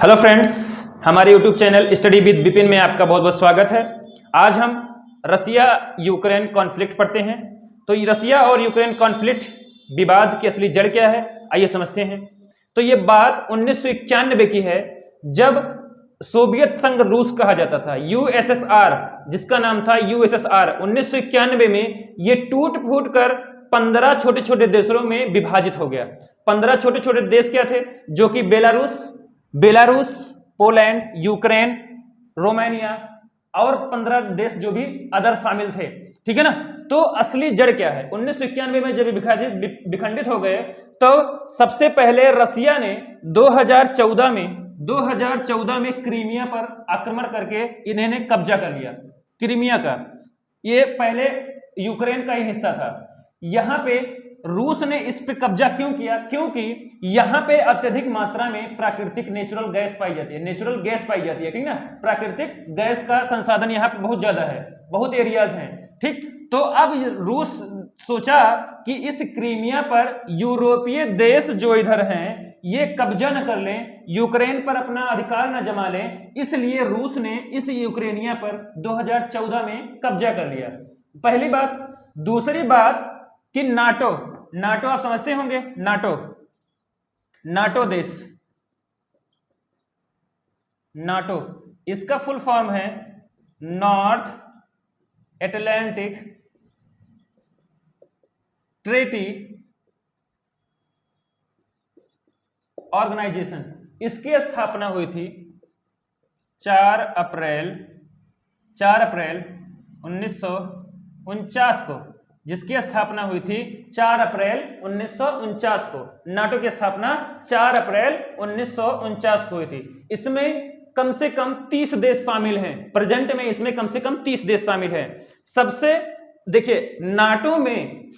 Hello friends, हमारे YouTube channel study with Vipin में आपका बहुत बहुत स्वागत है। आज हम रसिया यूक्रेन कॉन्फ्लिक्ट पढ़ते हैं। तो ये रसिया और यूक्रेन कॉन्फ्लिक्ट विवाद की असली जड़ क्या है, आइए समझते हैं। तो ये बात 1991 की है, जब सोवियत संघ रूस कहा जाता था, यूएसएसआर, जिसका नाम था यूएसएसआर। 1991 में ये टूट फूट कर 15 छोटे छोटे देशों में विभाजित हो गया। 15 छोटे छोटे देश क्या थे, जो कि बेलारूस, पोलैंड, यूक्रेन, रोमानिया और 15 देश जो भी अदर शामिल थे। ठीक है ना। तो असली जड़ क्या है, 1991 में जब विखंडित हो गए, तो सबसे पहले रसिया ने 2014 में क्रीमिया पर आक्रमण करके इन्होंने कब्जा कर लिया। क्रीमिया का ये पहले यूक्रेन का ही हिस्सा था। यहां पे रूस ने इस पे कब्जा क्यों किया? क्योंकि यहां पे अत्यधिक मात्रा में प्राकृतिक नेचुरल गैस पाई जाती है, ठीक ना। प्राकृतिक गैस का संसाधन यहां पे बहुत ज्यादा है, बहुत एरियाज हैं। ठीक, तो अब रूस सोचा कि इस क्रीमिया पर यूरोपीय देश जो इधर हैं ये कब्जा न कर लें, यूक्रेन पर अपना अधिकार न जमा लें, इसलिए रूस ने इस यूक्रेनिया पर 2014 में कब्जा कर लिया। पहली बात। दूसरी बात कि नाटो आप समझते होंगे, नाटो देश, नाटो इसका फुल फॉर्म है नॉर्थ एटलांटिक ट्रीटी ऑर्गेनाइजेशन। इसकी स्थापना हुई थी 4 अप्रैल 1949 को, जिसकी स्थापना हुई थी 4 अप्रैल 1949 को। नाटो की स्थापना 4 अप्रैल 1949 को हुई थी। इसमें कम से कम 30 देश शामिल हैं। प्रेजेंट में इसमें कम से कम 30 देश शामिल हैं। सबसे देखिए, नाटो में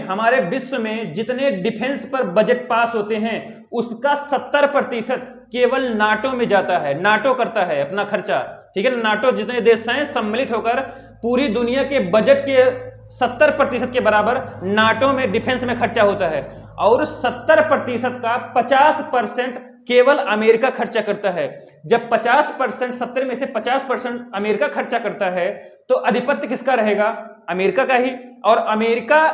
हमारे विश्व में जितने डिफेंस पर बजट पास होते हैं उसका 70% केवल नाटो में जाता है। नाटो करता है अपना खर्चा। ठीक है ना। नाटो जितने देश हैं सम्मिलित होकर पूरी दुनिया के बजट के 70% के बराबर नाटो में डिफेंस में खर्चा होता है, और 70% का 50% केवल अमेरिका खर्चा करता है। जब 50%, 70 में से 50% अमेरिका खर्चा करता है, तो आधिपत्य किसका रहेगा? अमेरिका का ही। और अमेरिका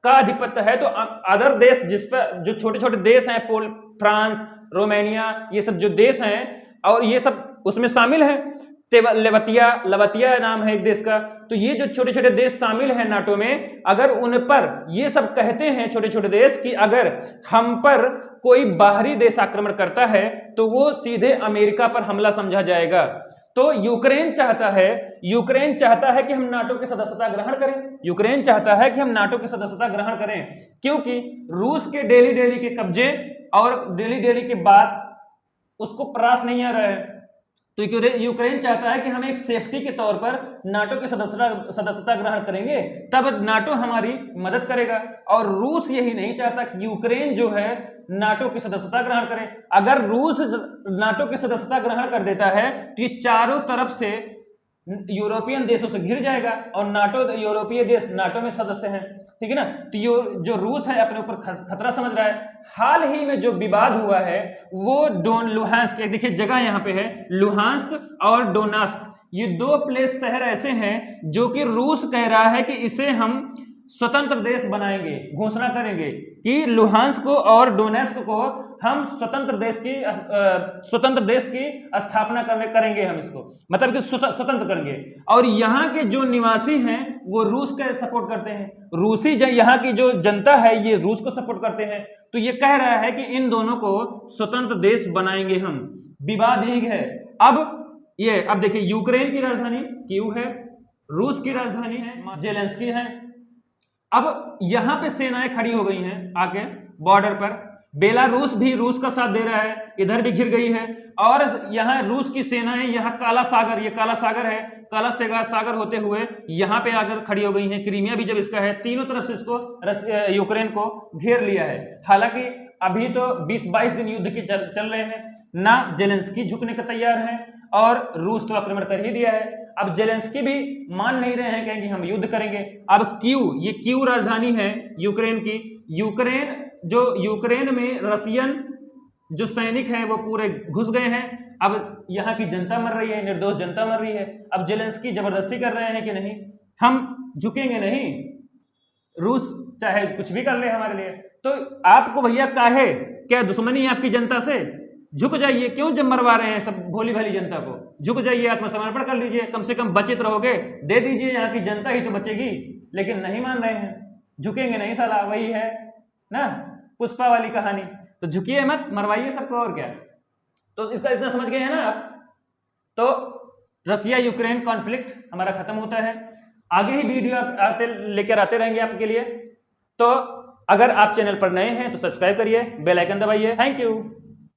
का आधिपत्य है तो अदर देश, जिस पर जो छोटे छोटे देश हैं, फ्रांस, रोमानिया, ये सब जो देश हैं, और ये सब उसमें शामिल हैं। लवतिया नाम है एक देश का। तो ये जो छोटे छोटे देश शामिल हैं नाटो में, अगर उन पर ये सब कहते हैं छोटे छोटे देश कि अगर हम पर कोई बाहरी देश आक्रमण करता है तो वो सीधे अमेरिका पर हमला समझा जाएगा। तो यूक्रेन चाहता है कि हम नाटो की सदस्यता ग्रहण करें, क्योंकि रूस के डेली के कब्जे और डेली के बाद उसको परास नहीं आ रहा है। तो यूक्रेन चाहता है कि हम एक सेफ्टी के तौर पर नाटो की सदस्यता ग्रहण करेंगे, तब नाटो हमारी मदद करेगा। और रूस यही नहीं चाहता कि यूक्रेन जो है नाटो की सदस्यता ग्रहण करे। अगर रूस नाटो की सदस्यता ग्रहण कर देता है तो ये चारों तरफ से यूरोपियन देशों से घिर जाएगा, और यूरोपीय देश नाटो में सदस्य हैं। ठीक है ना। तो जो रूस है अपने ऊपर खतरा समझ रहा है। हाल ही में जो विवाद हुआ है वो लुहांस्क, देखिए जगह यहाँ पे है, लुहांस्क और डोनेट्स्क। ये 2 प्लेस शहर ऐसे हैं जो कि रूस कह रहा है कि इसे हम स्वतंत्र देश बनाएंगे, घोषणा करेंगे कि लुहांस्क को और डोनेट्स्क को हम स्वतंत्र देश की स्थापना करेंगे, हम इसको मतलब कि स्वतंत्र करेंगे। और यहाँ के जो निवासी हैं वो रूस का सपोर्ट करते हैं, यहाँ की जो जनता है ये रूस को सपोर्ट करते हैं। तो ये कह रहा है कि इन दोनों को स्वतंत्र देश बनाएंगे हम। विवाद यही है। अब देखिए, यूक्रेन की राजधानी कीव है, रूस की राजधानी है जेलेंस्की है। अब यहां पे सेनाएं खड़ी हो गई हैं आके बॉर्डर पर। बेलारूस भी रूस का साथ दे रहा है, इधर भी घिर गई है। और यहां रूस की सेनाएं यहां काला सागर होते हुए यहां पे आकर खड़ी हो गई हैं। क्रीमिया भी जब इसका है, तीनों तरफ से इसको यूक्रेन को घेर लिया है। हालांकि अभी तो 20-22 दिन युद्ध के चल रहे हैं ना। जेलेंस्की झुकने का तैयार है और रूस तो आक्रमण कर ही दिया है। अब जेलेंस्की भी मान नहीं रहे हैं, कहेंगे हम युद्ध करेंगे। अब कीव राजधानी है यूक्रेन की। यूक्रेन में जो सैनिक है वो पूरे घुस गए हैं। अब यहाँ की जनता मर रही है, निर्दोष जनता मर रही है। अब जेलेंस्की जबरदस्ती कर रहे हैं कि नहीं हम झुकेंगे नहीं, रूस चाहे कुछ भी कर ले हमारे लिए। तो आपको भैया काहे, क्या दुश्मनी है आपकी जनता से? झुक जाइए, क्यों जब मरवा रहे हैं सब भोली भाली जनता को? झुक जाइए, आत्मसमर्पण कर लीजिए, कम से कम बचित रहोगे, दे दीजिए, यहाँ की जनता ही तो बचेगी। लेकिन नहीं मान रहे हैं, झुकेंगे नहीं साला, वही है ना पुष्पा वाली कहानी। तो झुकिए मत, मरवाइए सबको, और क्या। तो इसका इतना समझ गए हैं ना आप। तो रसिया यूक्रेन कॉन्फ्लिक्ट हमारा खत्म होता है, आगे ही वीडियो आते लेकर आते रहेंगे आपके लिए। तो अगर आप चैनल पर नए हैं तो सब्सक्राइब करिए, बेल आइकन दबाइए। Thank you.